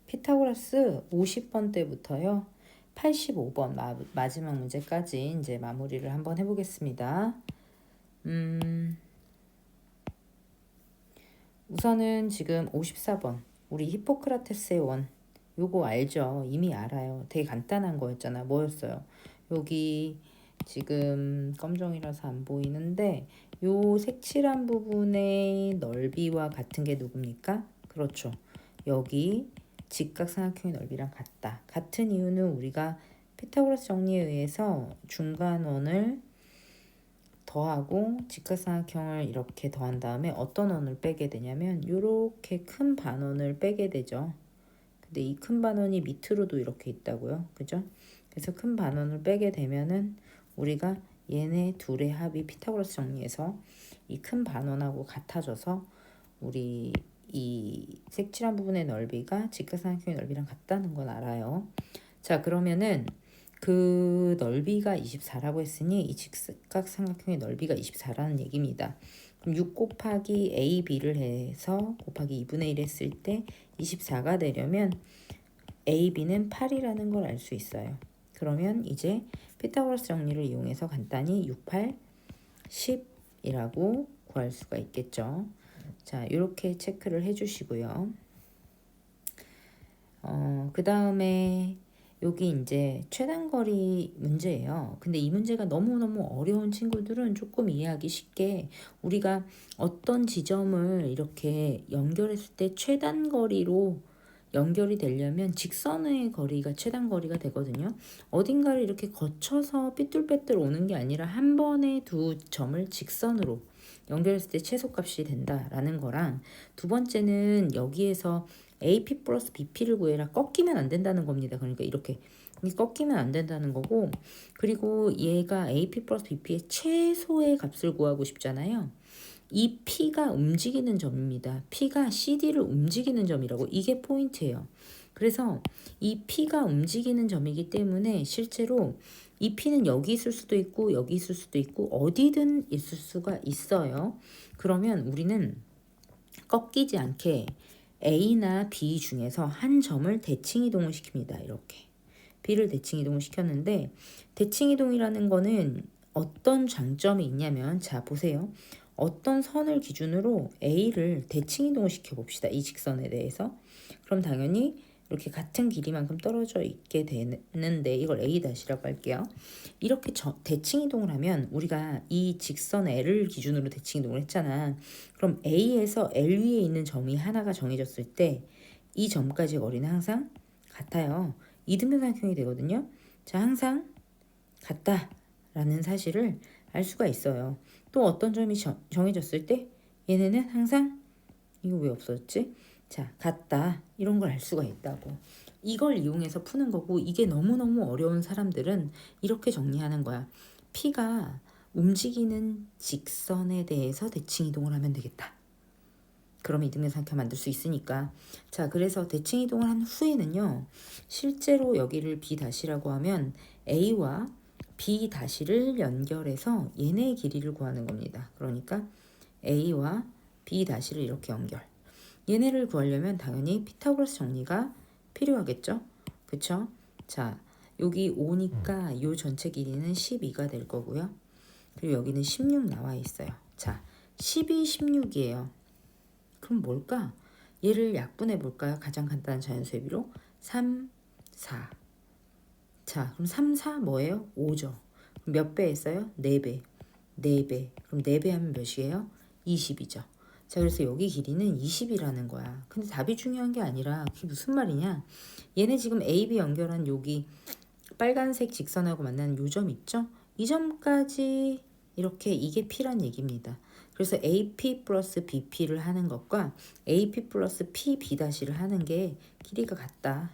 피타고라스 50번 때부터요. 85번 마지막 문제까지 이제 마무리를 한번 해보겠습니다. 우선은 지금 54번 우리 히포크라테스의 원 요거 알죠? 이미 알아요. 되게 간단한 거였잖아. 뭐였어요? 여기 지금 검정이라서 안 보이는데 요 색칠한 부분의 넓이와 같은 게 누굽니까? 그렇죠. 여기 직각삼각형의 넓이랑 같다. 같은 이유는 우리가 피타고라스 정리에 의해서 중간원을 더하고 직각삼각형을 이렇게 더한 다음에 어떤 원을 빼게 되냐면 이렇게 큰 반원을 빼게 되죠. 근데 이 큰 반원이 밑으로도 이렇게 있다고요. 그죠? 그래서 큰 반원을 빼게 되면은 우리가 얘네 둘의 합이 피타고라스 정리에서 이 큰 반원하고 같아져서 우리 이 색칠한 부분의 넓이가 직각삼각형의 넓이랑 같다는 건 알아요. 자, 그러면은 그 넓이가 24라고 했으니 이 직각삼각형의 넓이가 24라는 얘기입니다. 그럼 6 곱하기 AB를 해서 곱하기 2분의 1 했을 때 24가 되려면 AB는 8이라는 걸 알 수 있어요. 그러면 이제 피타고라스 정리를 이용해서 간단히 6, 8, 10이라고 구할 수가 있겠죠. 자, 이렇게 체크를 해주시고요. 그 다음에 여기 이제 최단거리 문제예요. 근데 이 문제가 너무너무 어려운 친구들은 조금 이해하기 쉽게 우리가 어떤 지점을 이렇게 연결했을 때 최단거리로 연결이 되려면 직선의 거리가 최단거리가 되거든요. 어딘가를 이렇게 거쳐서 삐뚤빼뚤 오는 게 아니라 한 번에 두 점을 직선으로 연결했을 때 최소값이 된다라는 거랑 두 번째는 여기에서 AP 플러스 BP를 구해라. 꺾이면 안 된다는 겁니다. 그러니까 이렇게 꺾이면 안 된다는 거고 그리고 얘가 AP 플러스 BP의 최소의 값을 구하고 싶잖아요. 이 P가 움직이는 점입니다. P가 CD를 움직이는 점이라고 이게 포인트예요. 그래서 이 P가 움직이는 점이기 때문에 실제로 이 P는 여기 있을 수도 있고 여기 있을 수도 있고 어디든 있을 수가 있어요. 그러면 우리는 꺾이지 않게 A나 B 중에서 한 점을 대칭 이동을 시킵니다. 이렇게 B를 대칭 이동을 시켰는데 대칭 이동이라는 거는 어떤 장점이 있냐면 자 보세요. 어떤 선을 기준으로 A를 대칭 이동을 시켜봅시다. 이 직선에 대해서. 그럼 당연히 이렇게 같은 길이만큼 떨어져 있게 되는데 이걸 A-라고 할게요. 이렇게 대칭 이동을 하면 우리가 이 직선 L을 기준으로 대칭 이동을 했잖아. 그럼 A에서 L 위에 있는 점이 하나가 정해졌을 때 이 점까지 거리는 항상 같아요. 이등변삼각형이 되거든요. 자, 항상 같다라는 사실을 알 수가 있어요. 또 어떤 점이 정해졌을 때 얘네는 항상 이거 왜 없었지? 자, 같다. 이런 걸 알 수가 있다고. 이걸 이용해서 푸는 거고 이게 너무너무 어려운 사람들은 이렇게 정리하는 거야. P가 움직이는 직선에 대해서 대칭 이동을 하면 되겠다. 그러면 이등변삼각형 만들 수 있으니까. 자, 그래서 대칭 이동을 한 후에는요. 실제로 여기를 B-라고 하면 A와 B-를 연결해서 얘네의 길이를 구하는 겁니다. 그러니까 A와 B-를 이렇게 연결. 얘네를 구하려면 당연히 피타고라스 정리가 필요하겠죠? 그쵸? 자, 여기 5니까 요 전체 길이는 12가 될 거고요. 그리고 여기는 16 나와 있어요. 자, 12, 16이에요. 그럼 뭘까? 얘를 약분해 볼까요? 가장 간단한 자연수의 비로 3, 4. 자, 그럼 3, 4 뭐예요? 5죠. 그럼 몇 배 했어요? 4배. 4배. 그럼 4배 하면 몇이에요? 20이죠. 자, 그래서 여기 길이는 20이라는 거야. 근데 답이 중요한 게 아니라 그게 무슨 말이냐? 얘네 지금 AB 연결한 여기 빨간색 직선하고 만나는 요 점 있죠? 이 점까지 이렇게 이게 P란 얘기입니다. 그래서 AP 플러스 BP를 하는 것과 AP 플러스 PB-를 하는 게 길이가 같다.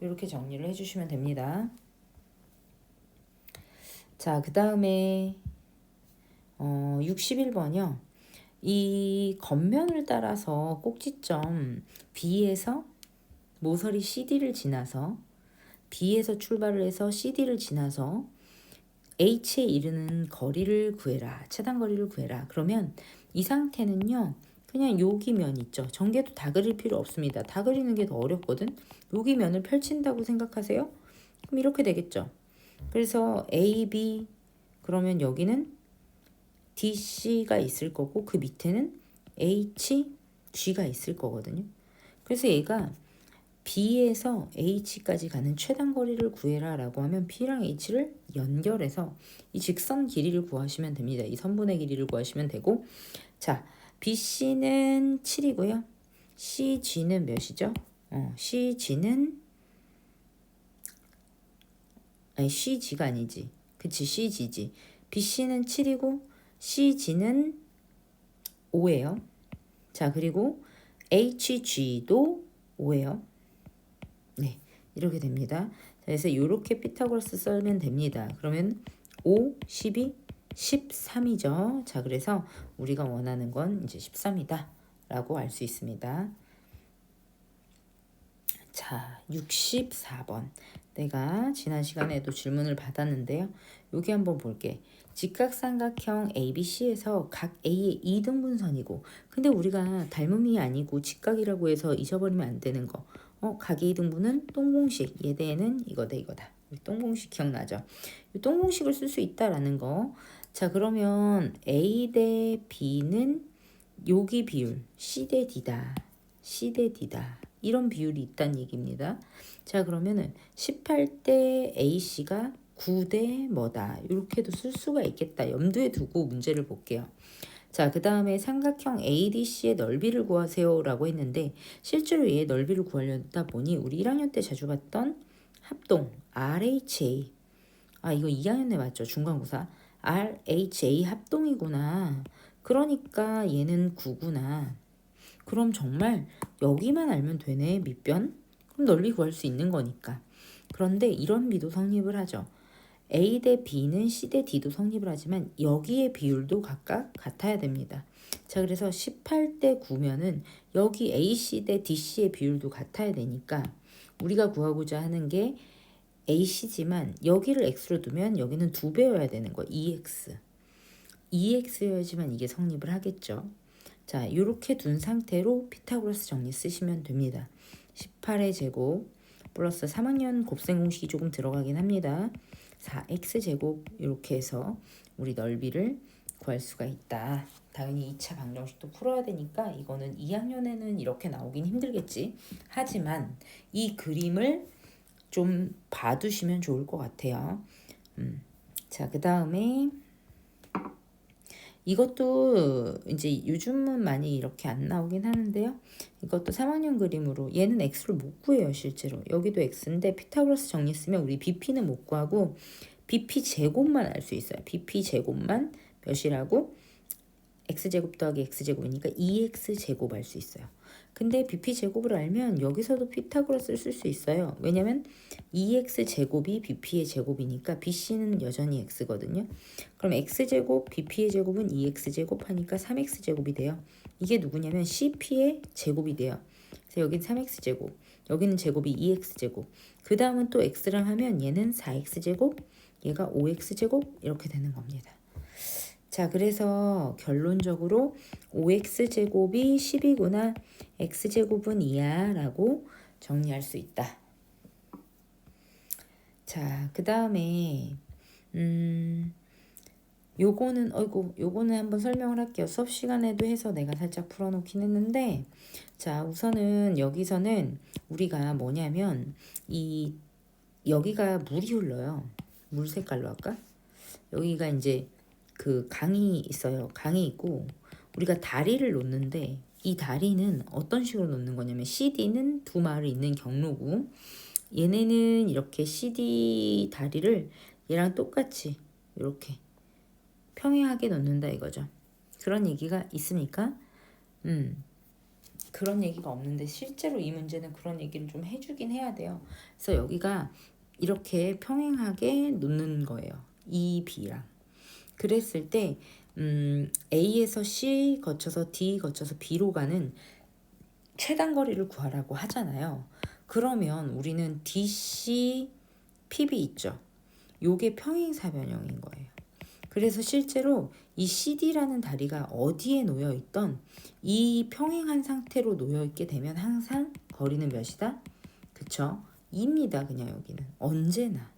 이렇게 정리를 해주시면 됩니다. 자, 그 다음에 61번이요. 이 겉면을 따라서 꼭지점 B에서 모서리 CD를 지나서 B에서 출발을 해서 CD를 지나서 H에 이르는 거리를 구해라. 최단 거리를 구해라. 그러면 이 상태는요. 그냥 여기 면 있죠. 전개도 다 그릴 필요 없습니다. 다 그리는 게 더 어렵거든. 여기 면을 펼친다고 생각하세요? 그럼 이렇게 되겠죠. 그래서 A, B 그러면 여기는 DC가 있을 거고 그 밑에는 H, G가 있을 거거든요. 그래서 얘가 B에서 H까지 가는 최단 거리를 구해라 라고 하면 B랑 H를 연결해서 이 직선 길이를 구하시면 됩니다. 이 선분의 길이를 구하시면 되고, 자, BC는 7이고요. CG는 몇이죠? CG는 아니 CG가 아니지. 그치, CG지. BC는 7이고 CG는 5예요. 자, 그리고 HG도 5예요. 네, 이렇게 됩니다. 그래서 이렇게 피타고라스 썰면 됩니다. 그러면 5, 12, 13이죠. 자, 그래서 우리가 원하는 건 이제 13이다 라고 알 수 있습니다. 자, 64번. 내가 지난 시간에도 질문을 받았는데요. 여기 한번 볼게. 직각삼각형 ABC에서 각 A의 2등분선이고, 근데 우리가 닮음이 아니고 직각이라고 해서 잊어버리면 안 되는 거. 각의 2등분은 똥공식. 얘대에는 이거다 이거다. 똥공식 기억나죠? 이 똥공식을 쓸 수 있다라는 거. 자, 그러면 A 대 B는 여기 비율 C 대 D다. C 대 D다. 이런 비율이 있다는 얘기입니다. 자, 그러면은 18대 AC가 9대 뭐다. 이렇게도 쓸 수가 있겠다. 염두에 두고 문제를 볼게요. 자, 그 다음에 삼각형 ADC의 넓이를 구하세요 라고 했는데, 실제로 얘의 넓이를 구하려다 보니 우리 1학년 때 자주 봤던 합동 RHA, 이거 2학년 때 맞죠? 중간고사. RHA 합동이구나. 그러니까 얘는 9구나. 그럼 정말 여기만 알면 되네, 밑변? 그럼 넓이 구할 수 있는 거니까. 그런데 이런 비도 성립을 하죠. A 대 B는 C 대 D도 성립을 하지만 여기의 비율도 각각 같아야 됩니다. 자, 그래서 18대 9면은 여기 AC 대 DC의 비율도 같아야 되니까 우리가 구하고자 하는 게 AC지만 여기를 X로 두면 여기는 2배여야 되는 거, 2X. 2X여야지만 이게 성립을 하겠죠. 자, 이렇게 둔 상태로 피타고라스 정리 쓰시면 됩니다. 18의 제곱 플러스 3학년 곱셈 공식이 조금 들어가긴 합니다. 4x제곱 이렇게 해서 우리 넓이를 구할 수가 있다. 당연히 2차 방정식도 풀어야 되니까 이거는 2학년에는 이렇게 나오긴 힘들겠지. 하지만 이 그림을 좀 봐두시면 좋을 것 같아요. 자, 그 다음에 이것도 이제 요즘은 많이 이렇게 안 나오긴 하는데요. 이것도 3학년 그림으로 얘는 x를 못 구해요. 실제로 여기도 x인데 피타고라스 정리 쓰면 우리 bp는 못 구하고 bp 제곱만 알 수 있어요. bp 제곱만 몇이라고? x제곱 더하기 x제곱이니까 2x제곱 알 수 있어요. 근데 bp 제곱을 알면 여기서도 피타고라스를 쓸 수 있어요. 왜냐면 2x제곱이 bp의 제곱이니까 bc는 여전히 x거든요. 그럼 x제곱 bp의 제곱은 2x제곱 하니까 3x제곱이 돼요. 이게 누구냐면 cp의 제곱이 돼요. 그래서 여긴 3x제곱, 여기는 제곱이 2x제곱. 그 다음은 또 x랑 하면 얘는 4x제곱, 얘가 5x제곱 이렇게 되는 겁니다. 자, 그래서 결론적으로 5x제곱이 10이구나, x제곱은 2야 라고 정리할 수 있다. 자, 그 다음에 요거는 한번 설명을 할게요. 수업 시간에도 해서 내가 살짝 풀어놓긴 했는데, 자, 우선은 여기서는 우리가 뭐냐면 여기가 물이 흘러요. 물 색깔로 할까? 여기가 이제 그 강이 있어요. 강이 있고 우리가 다리를 놓는데 이 다리는 어떤 식으로 놓는 거냐면 CD는 두 마을이 있는 경로고 얘네는 이렇게 CD 다리를 얘랑 똑같이 이렇게 평행하게 놓는다 이거죠. 그런 얘기가 있습니까? 그런 얘기가 없는데 실제로 이 문제는 그런 얘기를 좀 해주긴 해야 돼요. 그래서 여기가 이렇게 평행하게 놓는 거예요. 이 B랑. 그랬을 때 A에서 C 거쳐서 D 거쳐서 B로 가는 최단 거리를 구하라고 하잖아요. 그러면 우리는 DC, PB 있죠. 요게 평행사변형인 거예요. 그래서 실제로 이 CD라는 다리가 어디에 놓여 있던 이 평행한 상태로 놓여 있게 되면 항상 거리는 몇이다? 그쵸? 2입니다. 그냥 여기는 언제나.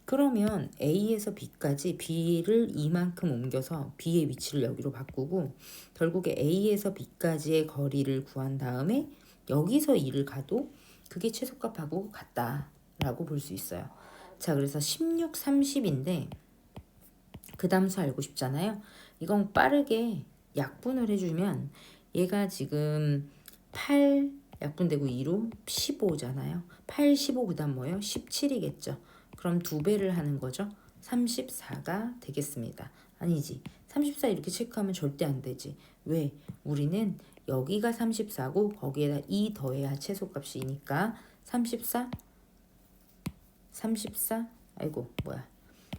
그러면 A에서 B까지 B를 이만큼 옮겨서 B의 위치를 여기로 바꾸고 결국에 A에서 B까지의 거리를 구한 다음에 여기서 2를 가도 그게 최소값하고 같다라고 볼 수 있어요. 자, 그래서 16, 30인데 그 담수 알고 싶잖아요. 이건 빠르게 약분을 해주면 얘가 지금 8 약분되고 2로 15잖아요. 8, 15 그 다음 뭐예요? 17이겠죠. 그럼 2배를 하는 거죠. 34가 되겠습니다. 아니지. 34 이렇게 체크하면 절대 안 되지. 왜? 우리는 여기가 34고 거기에다 2 더해야 최소값이니까 34 아이고 뭐야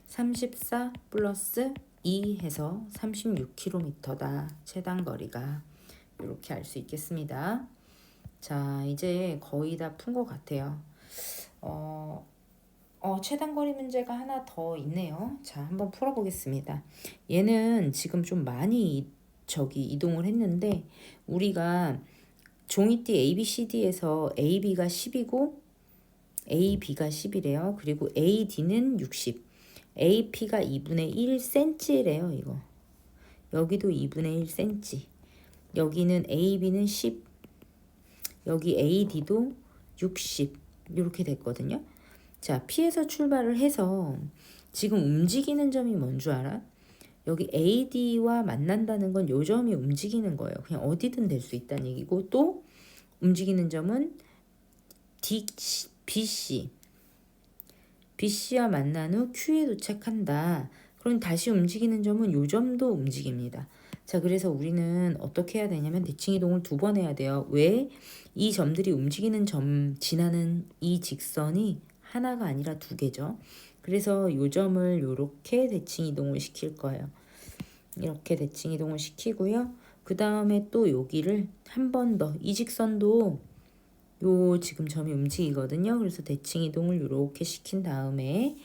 34 플러스 2 해서 36km다. 최단 거리가. 이렇게 알 수 있겠습니다. 자, 이제 거의 다 푼 것 같아요. 최단 거리 문제가 하나 더 있네요. 자, 한번 풀어보겠습니다. 얘는 지금 좀 많이 이동을 했는데 우리가 종이띠 ABCD에서 AB가 10이고 AB가 10이래요. 그리고 AD는 60. AP가 2분의 1cm래요. 이거. 여기도 2분의 1cm. 여기는 AB는 10. 여기 AD도 60. 이렇게 됐거든요. 자, P에서 출발을 해서 지금 움직이는 점이 뭔 줄 알아? 여기 AD와 만난다는 건 요 점이 움직이는 거예요. 그냥 어디든 될 수 있다는 얘기고 또 움직이는 점은 BC와 만난 후 Q에 도착한다. 그럼 다시 움직이는 점은 요 점도 움직입니다. 자, 그래서 우리는 어떻게 해야 되냐면 대칭 이동을 2번 해야 돼요. 왜? 이 점들이 움직이는 점 지나는 이 직선이 하나가 아니라 2개죠. 그래서 요 점을 요렇게 대칭 이동을 시킬 거예요. 이렇게 대칭 이동을 시키고요. 그 다음에 또 여기를 한 번 더 이 직선도 요 지금 점이 움직이거든요. 그래서 대칭 이동을 이렇게 시킨 다음에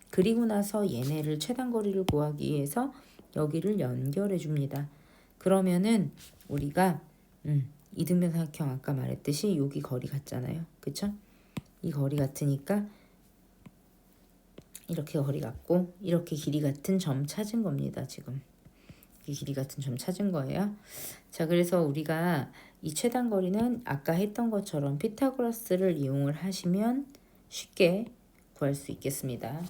그리고 나서 얘네를 최단 거리를 구하기 위해서 여기를 연결해 줍니다. 그러면은 우리가 이등변 삼각형 아까 말했듯이 여기 거리 같잖아요. 그쵸? 이 거리 같으니까 이렇게 거리 같고 이렇게 길이 같은 점 찾은 겁니다. 지금 이 길이 같은 점 찾은 거예요. 자, 그래서 우리가 이 최단 거리는 아까 했던 것처럼 피타고라스를 이용을 하시면 쉽게 구할 수 있겠습니다.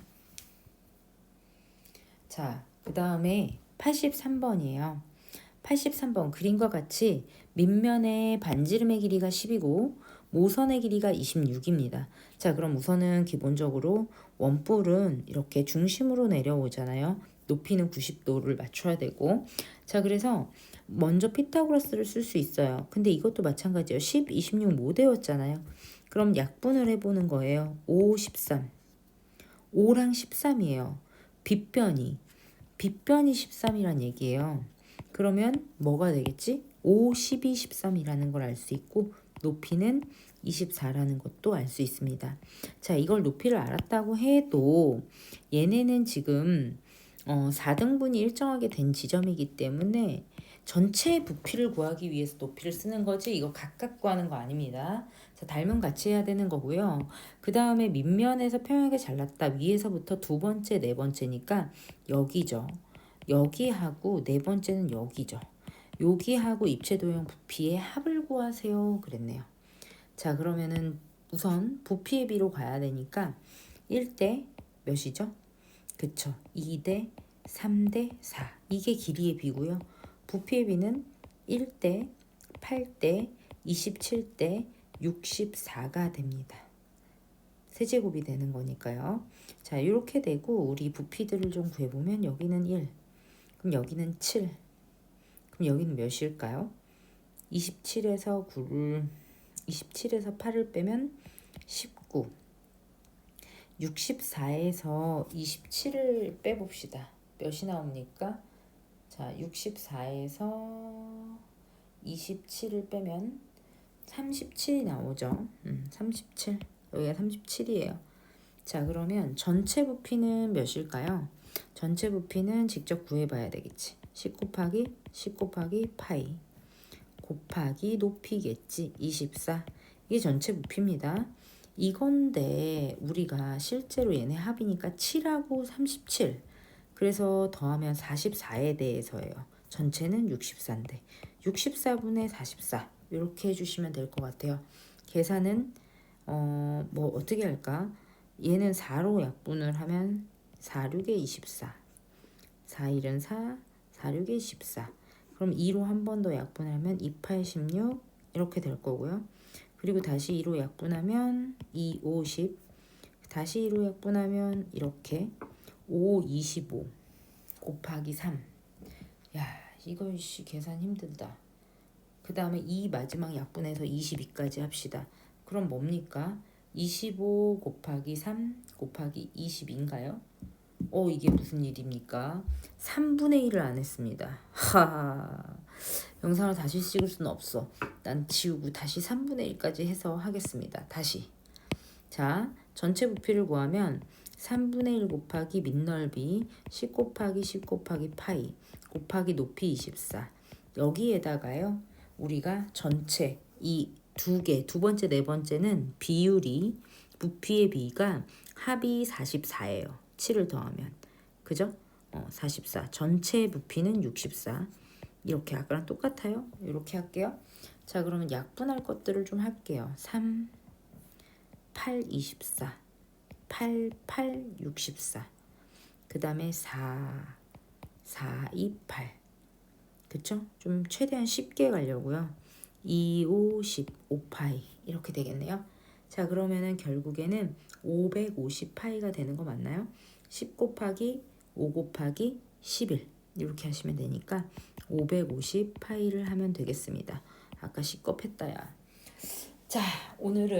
자, 그 다음에 83번이에요. 83번 그림과 같이 밑면의 반지름의 길이가 10이고 모선의 길이가 26입니다. 자, 그럼 우선은 기본적으로 원뿔은 이렇게 중심으로 내려오잖아요. 높이는 90도를 맞춰야 되고. 자, 그래서 먼저 피타고라스를 쓸 수 있어요. 근데 이것도 마찬가지예요. 10, 26 못 외웠잖아요. 그럼 약분을 해보는 거예요. 5, 13. 5랑 13이에요. 빗변이 13이란 얘기예요. 그러면 뭐가 되겠지? 5, 12, 13이라는 걸 알 수 있고 높이는 24라는 것도 알 수 있습니다. 자, 이걸 높이를 알았다고 해도 얘네는 지금 4등분이 일정하게 된 지점이기 때문에 전체 부피를 구하기 위해서 높이를 쓰는 거지 이거 각각 구하는 거 아닙니다. 자, 닮은 같이 해야 되는 거고요. 그 다음에 밑면에서 평행하게 잘랐다. 위에서부터 두 번째, 네 번째니까 여기죠. 여기하고 네 번째는 여기죠. 여기하고 입체도형 부피의 합을 구하세요. 그랬네요. 자, 그러면은 우선 부피의 비로 가야 되니까 1대 몇이죠? 그쵸. 2대 3대 4. 이게 길이의 비고요. 부피의 비는 1대 8대 27대 64가 됩니다. 세제곱이 되는 거니까요. 자, 이렇게 되고 우리 부피들을 좀 구해보면 여기는 1, 그럼 여기는 7, 그럼 여기는 몇일까요? 27에서 8을 빼면 19, 64에서 27을 빼봅시다. 몇이 나옵니까? 자, 64에서 27을 빼면 37이 나오죠. 37. 여기가 37이에요. 자, 그러면 전체 부피는 몇일까요? 전체 부피는 직접 구해봐야 되겠지. 10 곱하기 파이 곱하기 높이겠지. 24. 이게 전체 부피입니다. 이건데 우리가 실제로 얘네 합이니까 7하고 37. 그래서 더하면 44에 대해서예요. 전체는 64인데 64분의 44 이렇게 해주시면 될 것 같아요. 계산은 뭐 어떻게 할까? 얘는 4로 약분을 하면 4, 6에 24 4, 1은 4, 4, 6에 14 그럼 2로 한 번 더 약분하면 2, 8, 16 이렇게 될 거고요. 그리고 다시 2로 약분하면 2, 50 다시 2로 약분하면 이렇게 5, 25 곱하기 3. 야, 이거 계산 힘들다. 그 다음에 2 마지막 약분해서 22까지 합시다. 그럼 뭡니까? 25 곱하기 3 곱하기 20인가요? 이게 무슨 일입니까? 3분의 1을 안 했습니다. 하하. 영상을 다시 찍을 수는 없어. 난 지우고 다시 3분의 1까지 해서 하겠습니다. 다시. 자, 전체 부피를 구하면 3분의 1 곱하기 밑넓이 10 곱하기 10 곱하기 파이 곱하기 높이 24. 여기에다가요. 우리가 전체 이 두 개, 두 번째, 네 번째는 비율이 부피의 비가 합이 44예요. 7을 더하면. 그죠? 44. 전체 부피는 64. 이렇게 아까랑 똑같아요. 이렇게 할게요. 자, 그러면 약분할 것들을 좀 할게요. 3, 8, 24. 8, 8, 64. 그 다음에 4, 4, 2, 8. 그쵸? 좀 최대한 쉽게 가려고요. 2, 5, 10, 5파이 이렇게 되겠네요. 자, 그러면은 결국에는 550파이가 되는 거 맞나요? 10 곱하기 5 곱하기 11 이렇게 하시면 되니까 550파이를 하면 되겠습니다. 아까 10겁 했다 야. 자, 오늘은